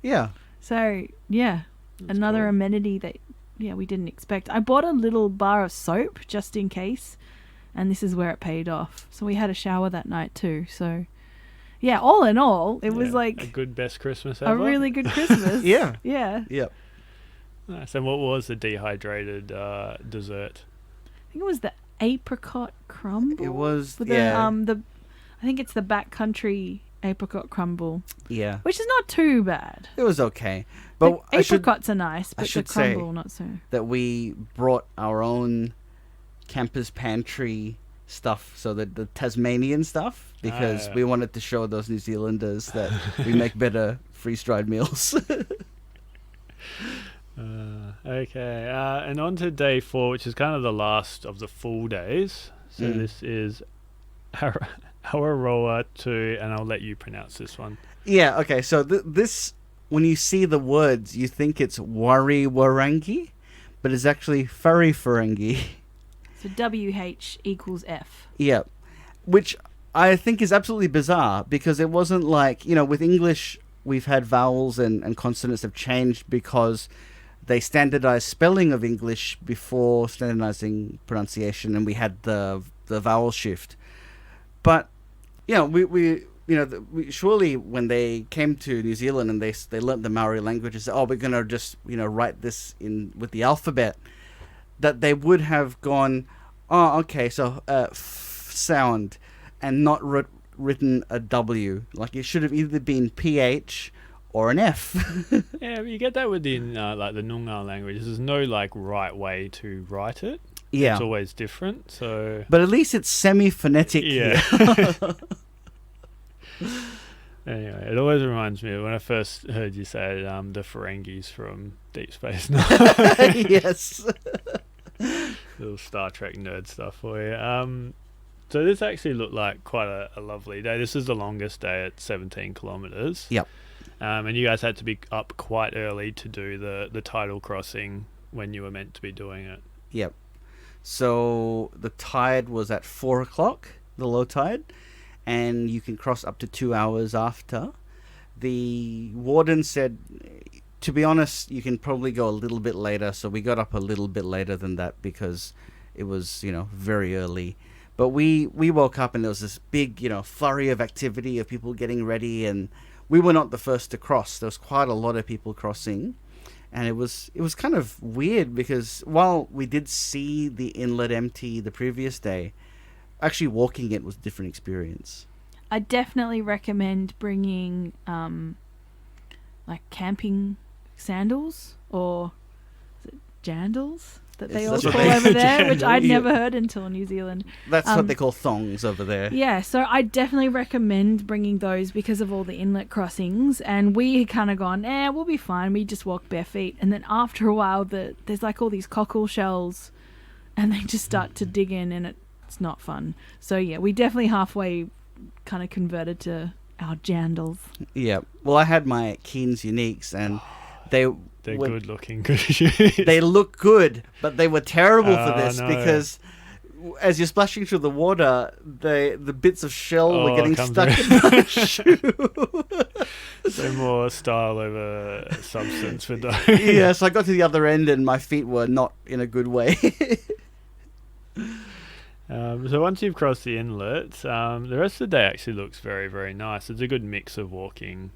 Speaker 1: Yeah.
Speaker 3: So
Speaker 2: That's
Speaker 3: another
Speaker 2: cool.
Speaker 3: amenity that we didn't expect. I bought a little bar of soap just in case, and this is where it paid off. So we had a shower that night too. So yeah, all in all, it was like
Speaker 2: a good best Christmas
Speaker 3: a
Speaker 2: ever.
Speaker 3: really good Christmas.
Speaker 1: Yeah.
Speaker 3: Yeah.
Speaker 1: Yep.
Speaker 2: Nice. And what was the dehydrated dessert?
Speaker 3: I think it was the apricot crumble.
Speaker 1: It was,
Speaker 3: with
Speaker 1: yeah.
Speaker 3: I think it's the backcountry apricot crumble,
Speaker 1: Yeah.
Speaker 3: which is not too bad.
Speaker 1: It was okay. But
Speaker 3: The apricots are nice,
Speaker 1: I
Speaker 3: but the
Speaker 1: should say
Speaker 3: crumble not so.
Speaker 1: that we brought our own campers pantry stuff, so that the Tasmanian stuff, because we wanted to show those New Zealanders that we make better freeze-dried meals.
Speaker 2: Okay, and on to day 4, which is kind of the last of the full days. So this is Awaroa 2, and I'll let you pronounce this one.
Speaker 1: Yeah, okay, so this, when you see the words, you think it's Wari-Warangi, but it's actually Fari-Ferengi.
Speaker 3: So WH equals F.
Speaker 1: Yeah, which I think is absolutely bizarre, because it wasn't like, with English, we've had vowels and consonants have changed because they standardized spelling of English before standardizing pronunciation, and we had the vowel shift. But, we surely when they came to New Zealand and they learnt the Maori language and said, "Oh, we're going to just, write this in with the alphabet," that they would have gone, "Oh, okay, so f sound," and not written a W. Like, it should have either been PH or an F.
Speaker 2: Yeah, but you get that within like the Noongar language. There's no like right way to write it.
Speaker 1: Yeah.
Speaker 2: It's always different. So
Speaker 1: But at least it's semi-phonetic
Speaker 2: yeah.
Speaker 1: here.
Speaker 2: Anyway, it always reminds me of when I first heard you say it, the Ferengis from Deep Space Nine.
Speaker 1: Yes.
Speaker 2: Little Star Trek nerd stuff for you. So this actually looked like quite a lovely day. This is the longest day at 17 kilometres.
Speaker 1: Yep.
Speaker 2: And you guys had to be up quite early to do the tidal crossing when you were meant to be doing it.
Speaker 1: Yep. So the tide was at 4 o'clock, the low tide, and you can cross up to 2 hours after. The warden said, to be honest, you can probably go a little bit later. So we got up a little bit later than that because it was, very early. But we woke up and there was this big, flurry of activity of people getting ready, and we were not the first to cross. There was quite a lot of people crossing. And it was kind of weird because while we did see the inlet empty the previous day, actually walking it was a different experience.
Speaker 3: I definitely recommend bringing like camping sandals, or is it jandals that they all
Speaker 1: That's
Speaker 3: call
Speaker 1: what they-
Speaker 3: over there, which I'd
Speaker 1: Jandal, yeah.
Speaker 3: never heard until New Zealand.
Speaker 1: That's what they call thongs over there.
Speaker 3: Yeah, so I definitely recommend bringing those because of all the inlet crossings. And we had kind of gone, we'll be fine. We just walk bare feet. And then after a while, there's like all these cockle shells, and they just start to dig in, and it's not fun. So yeah, we definitely halfway kind of converted to our jandals.
Speaker 1: Yeah. Well, I had my Keen's Uniques, and they're
Speaker 2: good looking, good shoes.
Speaker 1: They look good, but they were terrible for
Speaker 2: Oh,
Speaker 1: this
Speaker 2: no.
Speaker 1: because as you're splashing through the water, the bits of shell were
Speaker 2: Oh,
Speaker 1: getting
Speaker 2: comes
Speaker 1: stuck
Speaker 2: out.
Speaker 1: in my shoe.
Speaker 2: So more style over substance with those.
Speaker 1: Yeah, so I got to the other end and my feet were not in a good way.
Speaker 2: So once you've crossed the inlet, the rest of the day actually looks very, very nice. It's a good mix of walking.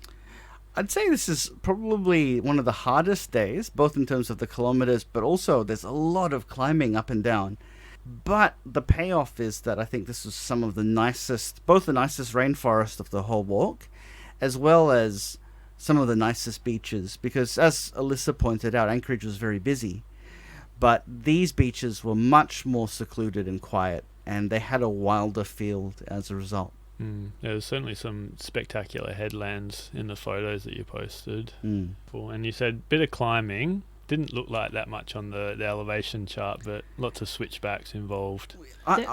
Speaker 1: I'd say this is probably one of the hardest days, both in terms of the kilometers, but also there's a lot of climbing up and down. But the payoff is that I think this was some of the nicest, both the nicest rainforest of the whole walk, as well as some of the nicest beaches. Because as Alyssa pointed out, Anchorage was very busy. But these beaches were much more secluded and quiet, and they had a wilder feel as a result.
Speaker 2: There's certainly some spectacular headlands in the photos that you posted. And you said bit of climbing. Didn't look like that much on the elevation chart, but lots of switchbacks involved.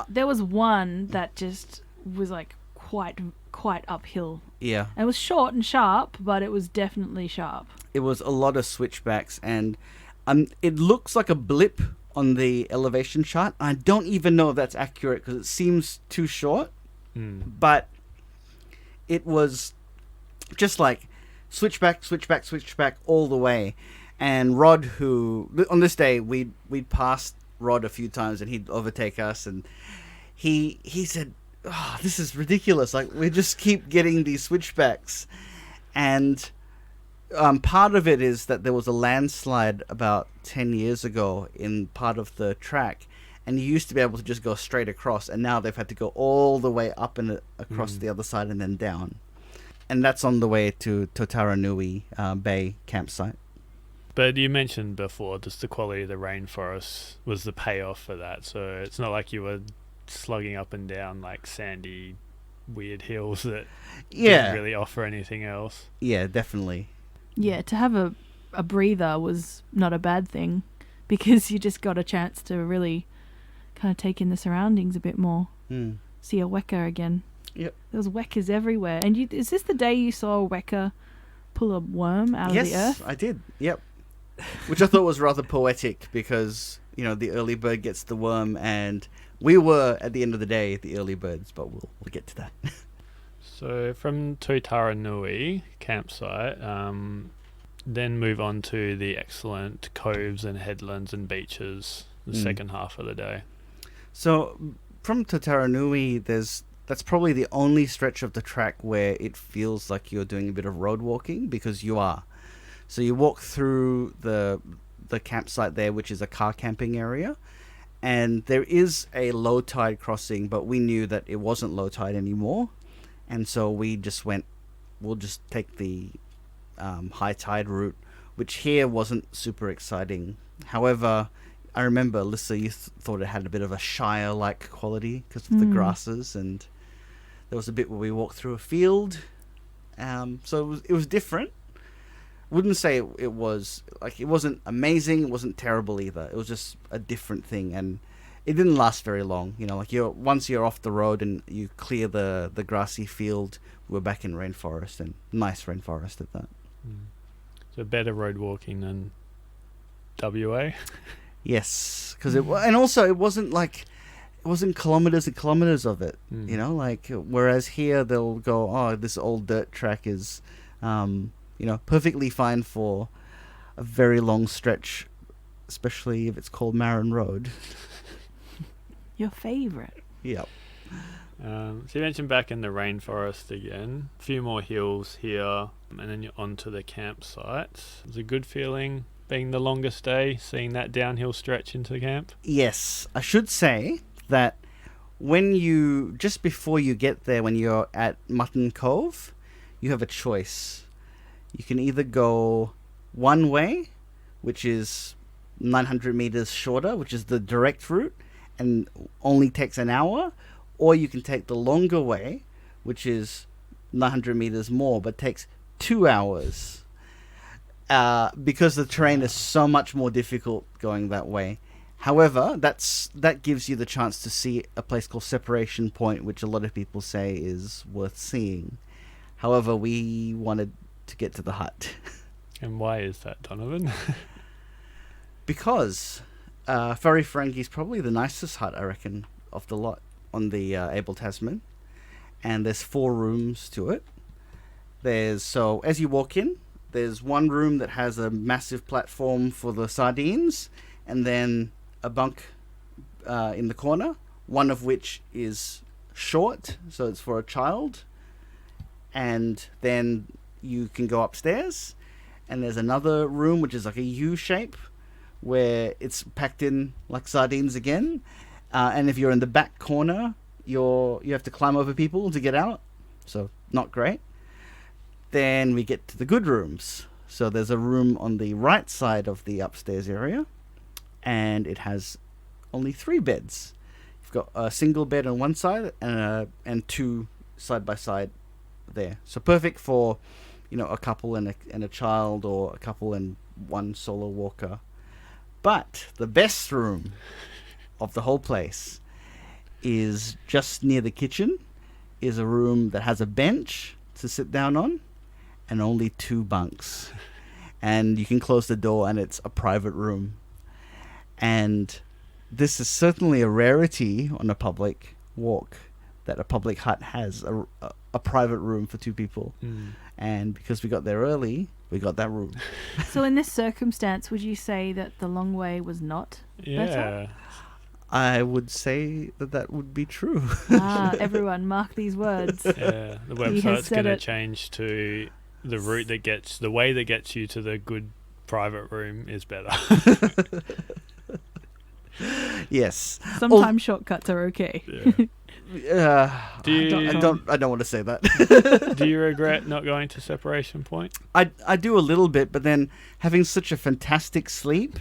Speaker 3: There was one that just was like quite uphill.
Speaker 1: Yeah.
Speaker 3: It was short and sharp, but it was definitely sharp.
Speaker 1: It was a lot of switchbacks, and it looks like a blip on the elevation chart. I don't even know if that's accurate because it seems too short. But it was just like switchback all the way. And Rod, who on this day we'd passed Rod a few times and he'd overtake us, and he said, "Oh, this is ridiculous! Like we just keep getting these switchbacks." And part of it is that there was a landslide about 10 years ago in part of the track. And you used to be able to just go straight across, and now they've had to go all the way up and across the other side and then down. And that's on the way to Totaranui Bay campsite.
Speaker 2: But you mentioned before just the quality of the rainforest was the payoff for that. So it's not like you were slugging up and down like sandy, weird hills that didn't really offer anything else.
Speaker 1: Yeah, definitely.
Speaker 3: Yeah, to have a breather was not a bad thing because you just got a chance to really kind of take in the surroundings a bit more. See a weka again.
Speaker 1: Yep.
Speaker 3: There was wekas everywhere. And is this the day you saw a weka pull a worm out of the earth?
Speaker 1: Yes, I did. Yep. Which I thought was rather poetic because, the early bird gets the worm, and we were, at the end of the day, the early birds, but we'll get to that.
Speaker 2: So from Totaranui campsite, then move on to the excellent coves and headlands and beaches the second half of the day.
Speaker 1: So from Totaranui, that's probably the only stretch of the track where it feels like you're doing a bit of road walking, because you are. So you walk through the campsite there, which is a car camping area, and there is a low tide crossing, but we knew that it wasn't low tide anymore, and so we just went, we'll just take the high tide route, which here wasn't super exciting. However, I remember, Alyssa, you thought it had a bit of a Shire-like quality because of the grasses, and there was a bit where we walked through a field. So it was different. Wouldn't say it was like, it wasn't amazing, it wasn't terrible either. It was just a different thing, and it didn't last very long. You know, like once you're off the road and you clear the grassy field, we're back in rainforest, and nice rainforest at that.
Speaker 2: So better road walking than WA.
Speaker 1: Yes, because and also it wasn't kilometers and kilometers of it. You know, like whereas here they'll go, oh, this old dirt track is, perfectly fine for a very long stretch, especially if it's called Marin Road.
Speaker 3: Your favourite.
Speaker 1: Yep.
Speaker 2: So you mentioned back in the rainforest again. A few more hills here, and then you're onto the campsite. It's a good feeling being the longest day, seeing that downhill stretch into camp.
Speaker 1: Yes, I should say that just before you get there, when you're at Mutton Cove, you have a choice. You can either go one way, which is 900 meters shorter, which is the direct route, and only takes an hour, or you can take the longer way, which is 900 meters more, but takes 2 hours, because the terrain is so much more difficult going that way. However, that gives you the chance to see a place called Separation Point, which a lot of people say is worth seeing. However, we wanted to get to the hut.
Speaker 2: And why is that, Donovan?
Speaker 1: Because Whareferengi is probably the nicest hut, I reckon, of the lot on the Abel Tasman. And there's 4 rooms to it. So as you walk in, there's one room that has a massive platform for the sardines, and then a bunk in the corner, one of which is short, so it's for a child. And then you can go upstairs, and there's another room which is like a U shape, where it's packed in like sardines again. And if you're in the back corner, you have to climb over people to get out, so not great. Then we get to the good rooms. So there's a room on the right side of the upstairs area, and it has only 3 beds. You've got a single bed on one side and 2 side by side there. So perfect for, a couple and a child, or a couple and one solo walker. But the best room of the whole place is just near the kitchen. Is a room that has a bench to sit down on, and only 2 bunks. And you can close the door, and it's a private room. And this is certainly a rarity on a public walk, that a public hut has a private room for 2 people. And because we got there early, we got that room.
Speaker 3: So in this circumstance, would you say that the long way was not better?
Speaker 1: I would say that would be true.
Speaker 3: Everyone mark these words.
Speaker 2: Yeah, the website's going to change to the way that gets you to the good private room is better.
Speaker 1: Yes.
Speaker 3: Sometimes shortcuts are okay.
Speaker 2: Yeah.
Speaker 1: I don't want to say that.
Speaker 2: Do you regret not going to Separation Point?
Speaker 1: I do a little bit, but then having such a fantastic sleep,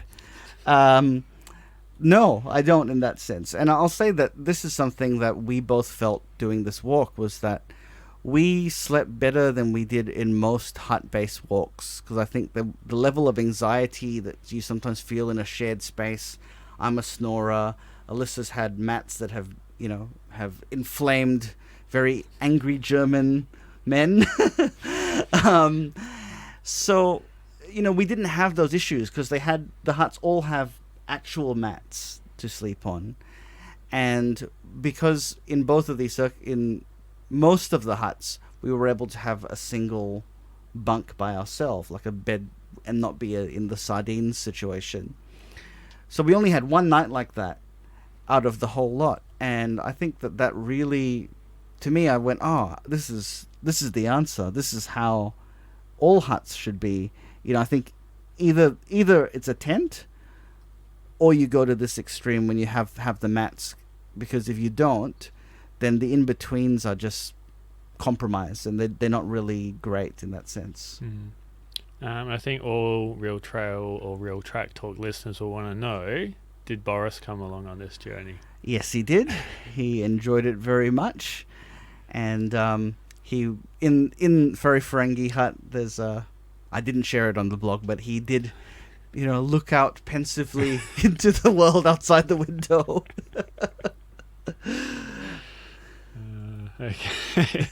Speaker 1: no, I don't in that sense. And I'll say that this is something that we both felt doing this walk, was that we slept better than we did in most hut-based walks, because I think the level of anxiety that you sometimes feel in a shared space. I'm a snorer. Alyssa's had mats that have inflamed very angry German men. So, we didn't have those issues, because the huts all have actual mats to sleep on. And because in both of these, in most of the huts, we were able to have a single bunk by ourselves, like a bed, and not be in the sardines situation. So we only had one night like that out of the whole lot. And I think that really, to me, I went, this is the answer. This is how all huts should be. I think either it's a tent, or you go to this extreme when you have the mats, because if you don't, then the in-betweens are just compromised, and they're not really great in that sense.
Speaker 2: I think all Real Trail or Real Track Talk listeners will want to know, did Boris come along on this journey?
Speaker 1: Yes, he did. He enjoyed it very much. And he in Furry Ferengi Hut, there's I didn't share it on the blog, but he did, look out pensively into the world outside the window.
Speaker 2: Okay.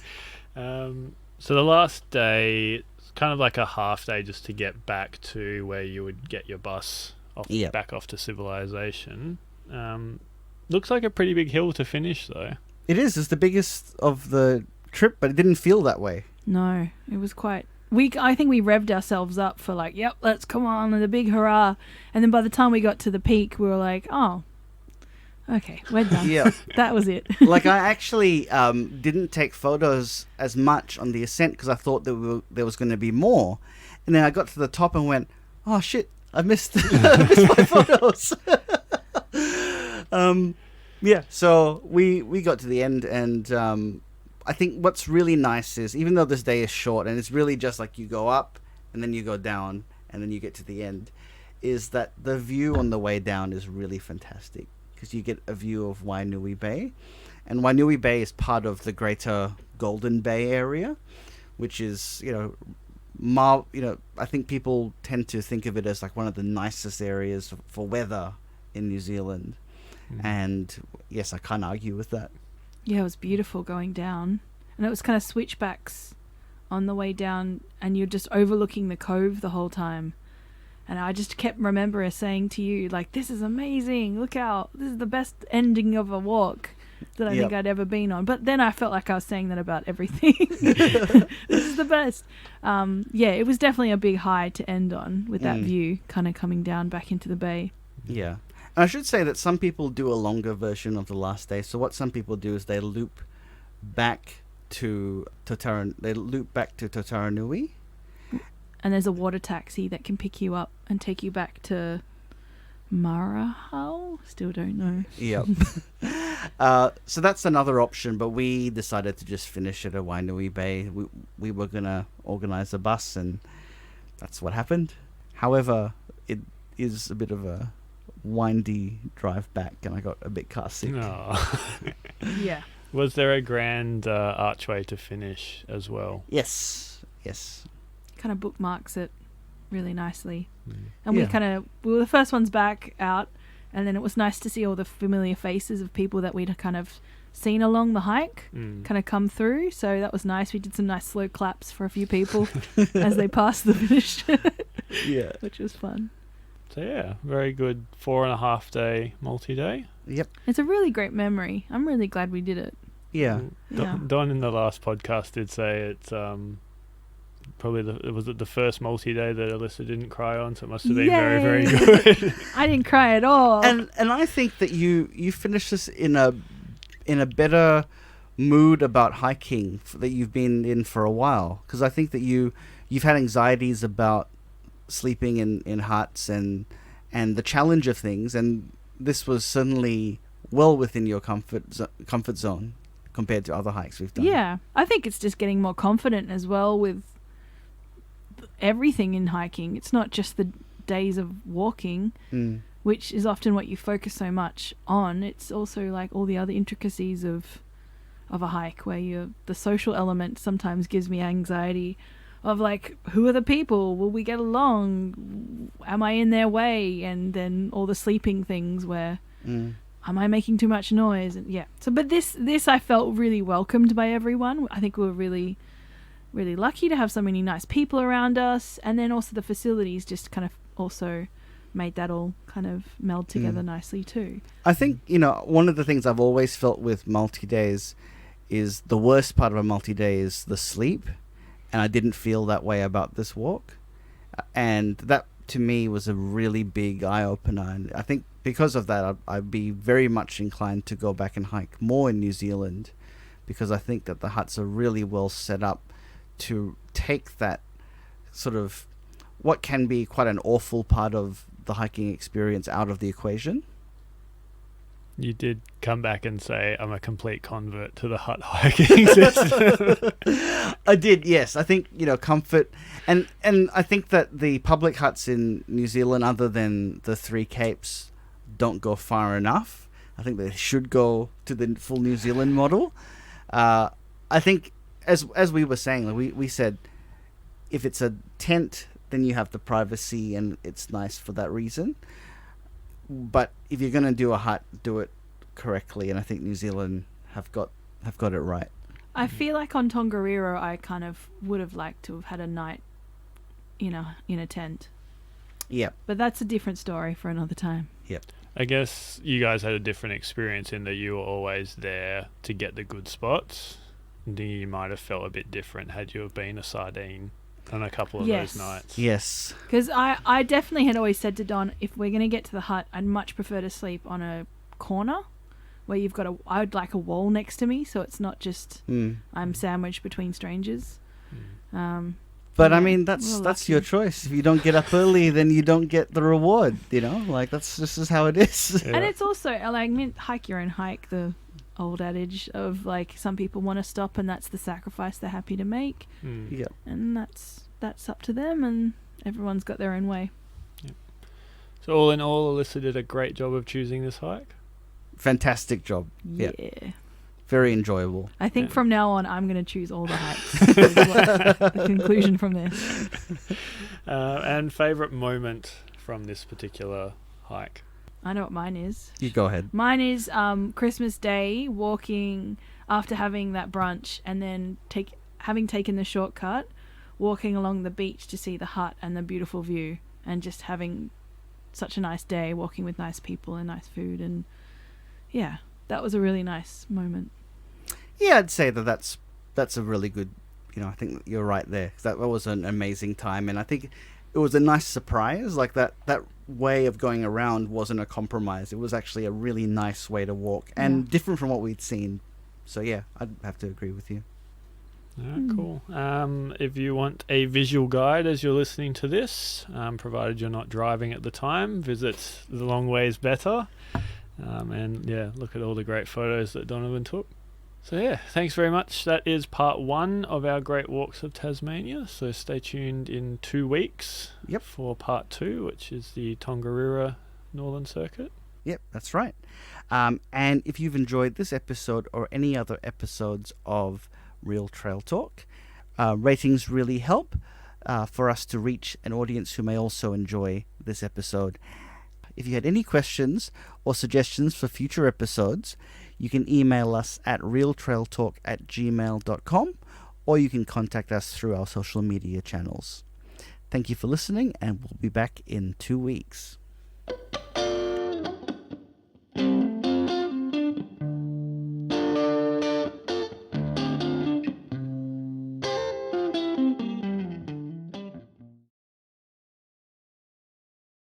Speaker 2: So the last day, it's kind of like a half day just to get back to where you would get your bus back off to civilization. Looks like a pretty big hill to finish, though.
Speaker 1: It is. It's the biggest of the trip, but it didn't feel that way.
Speaker 3: No, it was quite... I think we revved ourselves up for like, yep, let's come on, and a big hurrah. And then by the time we got to the peak, we were like, oh, okay, we're done.
Speaker 1: Yeah.
Speaker 3: That was it.
Speaker 1: Like, I actually didn't take photos as much on the ascent because I thought there was going to be more. And then I got to the top and went, oh, shit, I missed my photos. Yeah, so we got to the end, and I think what's really nice is, even though this day is short, and it's really just like you go up, and then you go down, and then you get to the end, is that the view on the way down is really fantastic, because you get a view of Wainui Bay, and Wainui Bay is part of the greater Golden Bay area, which is, I think people tend to think of it as like one of the nicest areas for weather in New Zealand. And yes, I can't argue with that.
Speaker 3: Yeah, it was beautiful going down. And it was kind of switchbacks on the way down, and you're just overlooking the cove the whole time. And I just kept remembering saying to you, like, this is amazing, look out, this is the best ending of a walk that I think I'd ever been on. But then I felt like I was saying that about everything. This is the best. Yeah, it was definitely a big high to end on, with that view kind of coming down back into the bay.
Speaker 1: Yeah. And I should say that some people do a longer version of the last day. So what some people do is they loop back to Totaranui.
Speaker 3: And there's a water taxi that can pick you up and take you back to Marahau. Still don't know.
Speaker 1: Yep. So that's another option, but we decided to just finish at Wainui Bay. We were going to organize a bus, and that's what happened. However, it is a bit of a windy drive back, and I got a bit car sick.
Speaker 3: Yeah.
Speaker 2: Was there a grand archway to finish as well?
Speaker 1: Yes.
Speaker 3: Kind of bookmarks it really nicely. And we were the first ones back out, and then it was nice to see all the familiar faces of people that we'd kind of seen along the hike kind of come through. So that was nice. We did some nice slow claps for a few people as they passed the finish.
Speaker 1: Yeah.
Speaker 3: Which was fun.
Speaker 2: So yeah, very good 4.5 day multi-day.
Speaker 1: Yep.
Speaker 3: It's a really great memory. I'm really glad we did it.
Speaker 1: Yeah.
Speaker 2: Don in the last podcast did say it's probably the first multi-day that Alyssa didn't cry on, so it must have been very, very good.
Speaker 3: I didn't cry at all.
Speaker 1: And I think that you finished this in a better mood about hiking that you've been in for a while, because I think that you've had anxieties about sleeping in huts and the challenge of things, and this was certainly well within your comfort zone compared to other hikes we've done.
Speaker 3: Yeah, I think it's just getting more confident as well with everything in hiking. It's not just the days of walking, which is often what you focus so much on. It's also like all the other intricacies of a hike, where the social element sometimes gives me anxiety of like, who are the people? Will we get along? Am I in their way? And then all the sleeping things where am I making too much noise? And but this I felt really welcomed by everyone. I think we were really, really lucky to have so many nice people around us, and then also the facilities just kind of also made that all kind of meld together nicely too.
Speaker 1: I think, one of the things I've always felt with multi-days is the worst part of a multi-day is the sleep. And I didn't feel that way about this walk. And that, to me, was a really big eye-opener. And I think because of that, I'd be very much inclined to go back and hike more in New Zealand, because I think that the huts are really well set up to take that sort of what can be quite an awful part of the hiking experience out of the equation.
Speaker 2: You did come back and say, I'm a complete convert to the hut hiking system.
Speaker 1: I did, yes. I think, comfort. And I think that the public huts in New Zealand, other than the Three Capes, don't go far enough. I think they should go to the full New Zealand model. I think, as we were saying, we said, if it's a tent, then you have the privacy and it's nice for that reason. But if you're going to do a hut, do it correctly, and I think New Zealand have got it right.
Speaker 3: I feel like on Tongariro, I kind of would have liked to have had a night in a tent.
Speaker 1: Yep.
Speaker 3: But that's a different story for another time.
Speaker 1: Yep.
Speaker 2: I guess you guys had a different experience in that you were always there to get the good spots. You might have felt a bit different had you have been a sardine on a couple of
Speaker 3: Yes.
Speaker 2: those nights.
Speaker 1: Yes.
Speaker 3: Because I definitely had always said to Don, if we're going to get to the hut, I'd much prefer to sleep on a corner where you've got I would like a wall next to me, so it's not just I'm sandwiched between strangers.
Speaker 1: But
Speaker 3: Yeah,
Speaker 1: I mean,
Speaker 3: we're
Speaker 1: that's
Speaker 3: lucky.
Speaker 1: your choice. If you don't get up early, then you don't get the reward. That's just how it is.
Speaker 2: Yeah.
Speaker 3: And it's also, hike your own hike, the old adage of, some people want to stop and that's the sacrifice they're happy to make.
Speaker 2: Mm.
Speaker 1: Yeah.
Speaker 3: And that's up to them, and everyone's got their own way.
Speaker 2: So all in all, Alyssa did a great job of choosing this hike.
Speaker 1: Fantastic job.
Speaker 3: Yeah.
Speaker 1: Yeah. Very enjoyable.
Speaker 3: I think
Speaker 2: Yeah.
Speaker 3: from now on, I'm going to choose all the hikes. is what the conclusion from this.
Speaker 2: And favourite moment from this particular hike?
Speaker 3: I know what mine is.
Speaker 1: You go ahead.
Speaker 3: Mine is Christmas Day, walking after having that brunch, and then having taken the shortcut, walking along the beach to see the hut and the beautiful view, and just having such a nice day, walking with nice people and nice food, and yeah, that was a really nice moment.
Speaker 1: Yeah, I'd say that's a really good. I think that you're right there. That was an amazing time, and I think it was a nice surprise. Like that way of going around wasn't a compromise. It was actually a really nice way to walk, and different from what we'd seen. So yeah, I'd have to agree with you.
Speaker 2: Cool. If you want a visual guide as you're listening to this, provided you're not driving at the time, visit The Long Ways Better. And look at all the great photos that Donovan took. So yeah, thanks very much. That is part 1 of our Great Walks of Tasmania. So stay tuned in 2 weeks for part 2, which is the Tongariro Northern Circuit.
Speaker 1: Yep, that's right. And if you've enjoyed this episode or any other episodes of Real Trail Talk, ratings really help for us to reach an audience who may also enjoy this episode. If you had any questions or suggestions for future episodes, you can email us at realtrailtalk@gmail.com, or you can contact us through our social media channels. Thank you for listening, and we'll be back in 2 weeks.